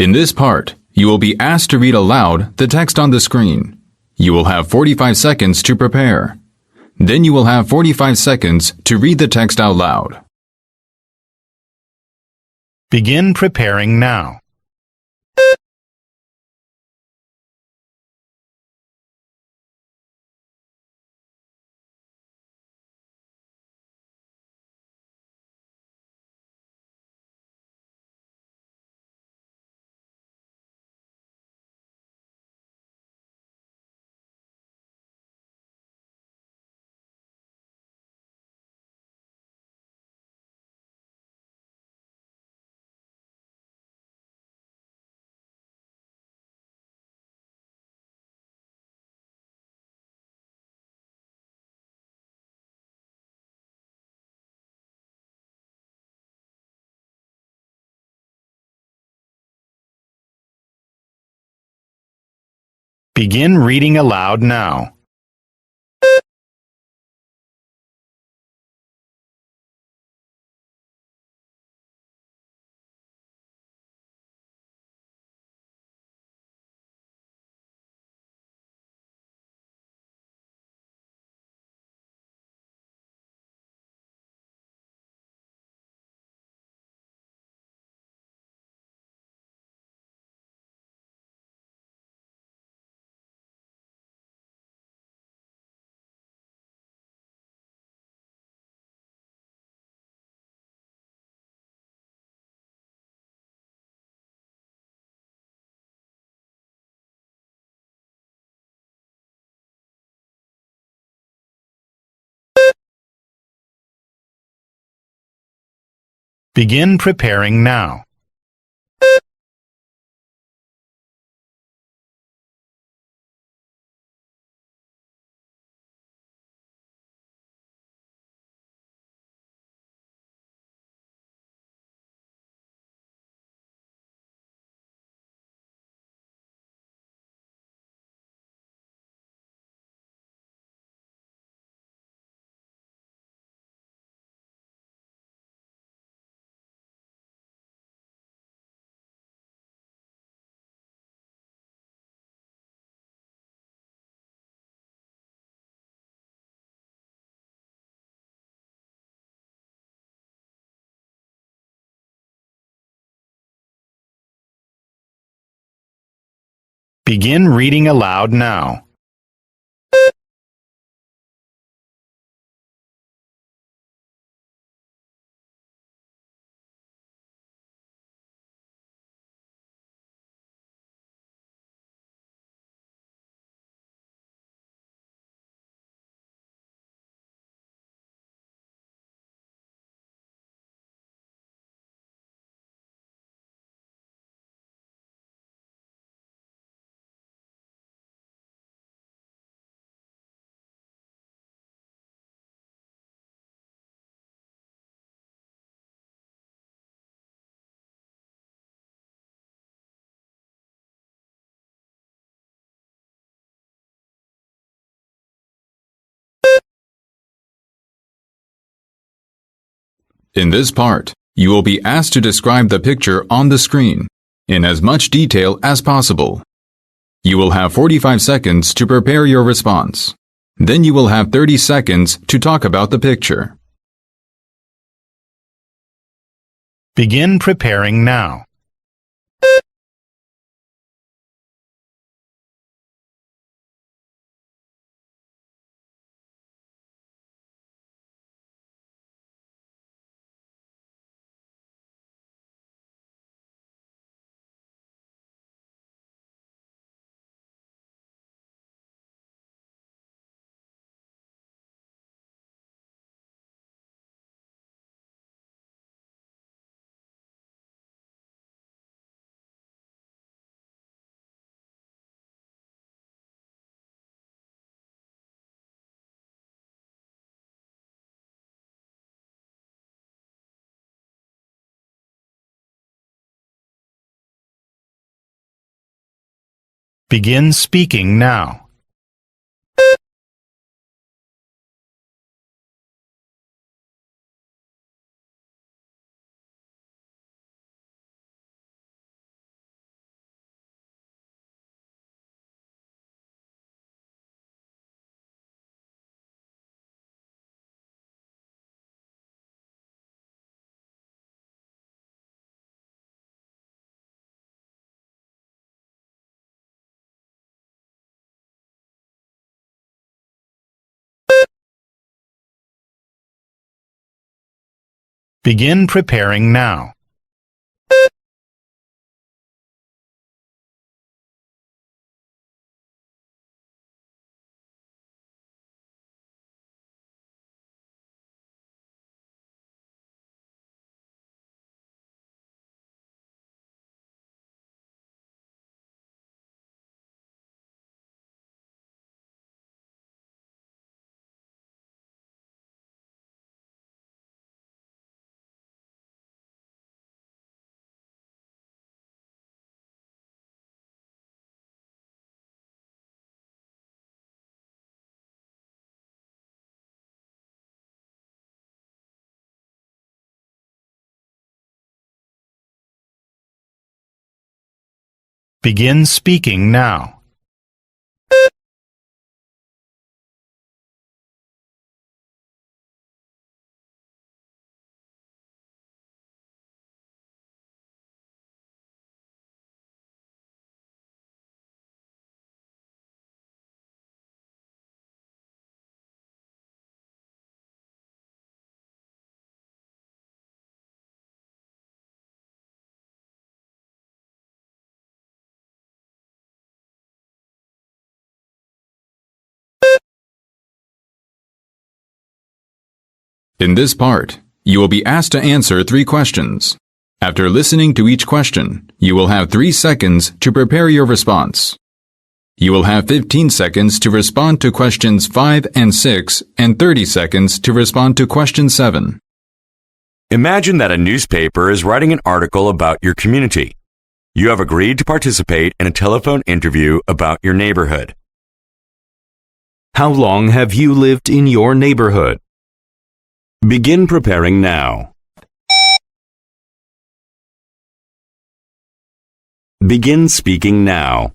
In this part, you will be asked to read aloud the text on the screen. You will have 45 seconds to prepare. Then you will have 45 seconds to read the text out loud. Begin preparing now. Begin reading aloud now. Begin preparing now. Begin reading aloud now. In this part, you will be asked to describe the picture on the screen in as much detail as possible. You will have 45 seconds to prepare your response. Then you will have 30 seconds to talk about the picture. Begin preparing now. Begin speaking now. Begin preparing now. Begin speaking now. In this part, you will be asked to answer 3 questions. After listening to each question, you will have 3 seconds to prepare your response. You will have 15 seconds to respond to questions 5 and 6 and 30 seconds to respond to question 7. Imagine that a newspaper is writing an article about your community. You have agreed to participate in a telephone interview about your neighborhood. How long have you lived in your neighborhood? Begin preparing now. Begin speaking now.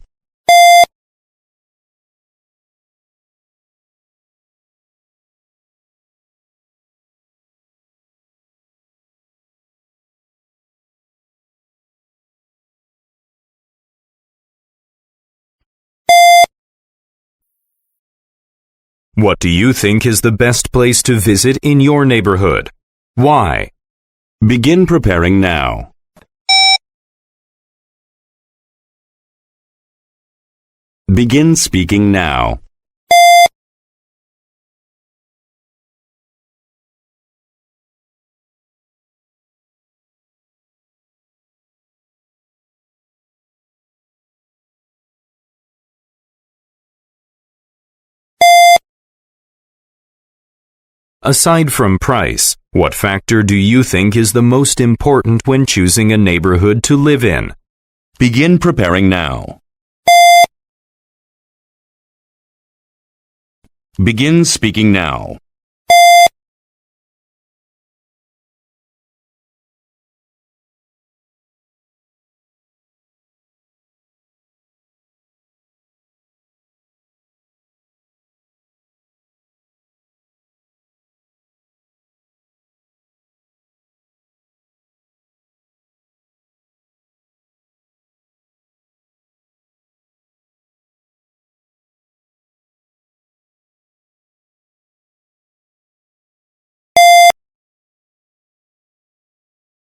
What do you think is the best place to visit in your neighborhood? Why? Begin preparing now. Begin speaking now. Aside from price, what factor do you think is the most important when choosing a neighborhood to live in? Begin preparing now. Begin speaking now.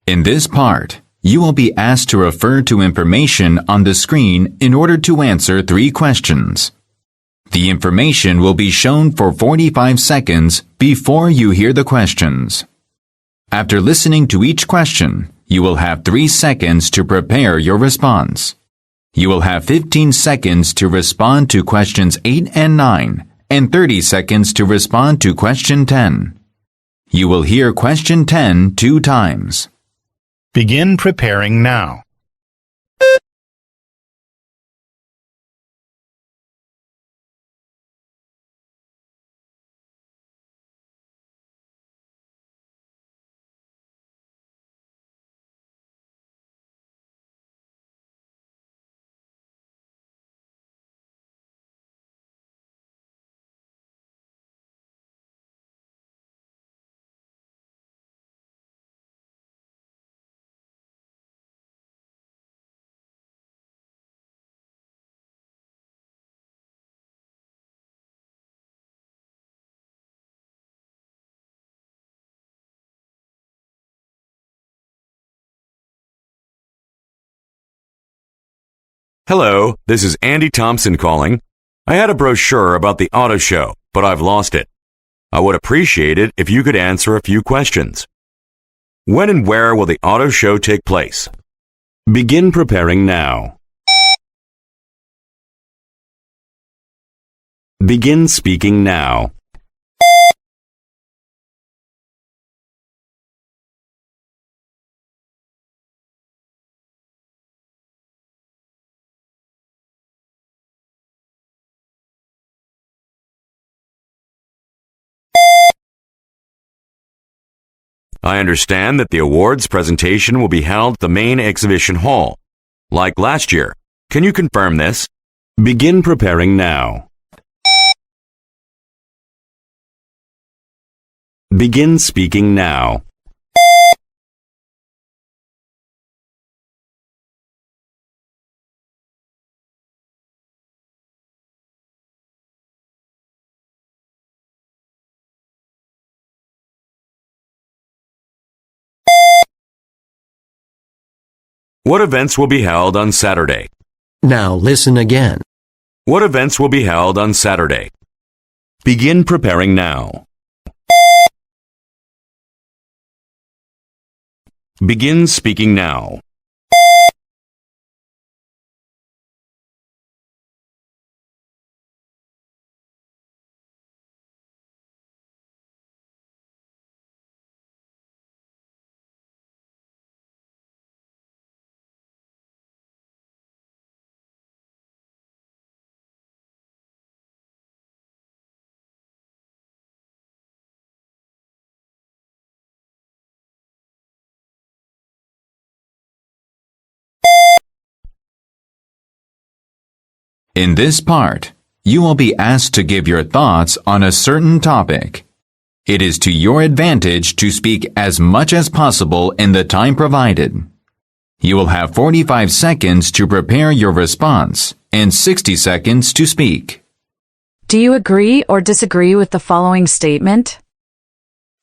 In this part, you will be asked to refer to information on the screen in order to answer 3 questions. The information will be shown for 45 seconds before you hear the questions. After listening to each question, you will have 3 seconds to prepare your response. You will have 15 seconds to respond to questions 8 and 9, and 30 seconds to respond to question 10. You will hear question 10 2 times. Begin preparing now. Hello, this is Andy Thompson calling. I had a brochure about the auto show, but I've lost it. I would appreciate it if you could answer a few questions. When and where will the auto show take place? Begin preparing now. Begin speaking now. I understand that the awards presentation will be held at the main exhibition hall, like last year. Can you confirm this? Begin preparing now. Begin speaking now. What events will be held on Saturday? Now listen again. What events will be held on Saturday? Begin preparing now. Begin speaking now. In this part, you will be asked to give your thoughts on a certain topic. It is to your advantage to speak as much as possible in the time provided. You will have 45 seconds to prepare your response and 60 seconds to speak. Do you agree or disagree with the following statement?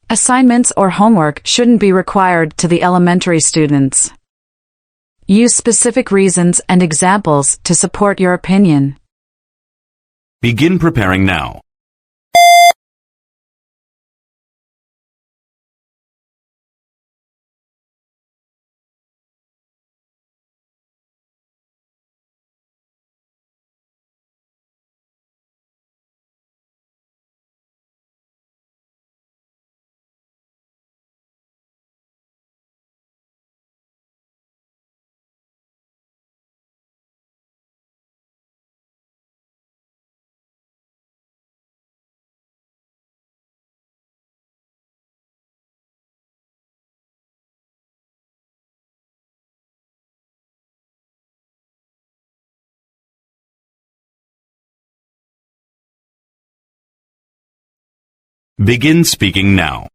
Assignments or homework shouldn't be required to the elementary students. Use specific reasons and examples to support your opinion. Begin preparing now. Begin speaking now.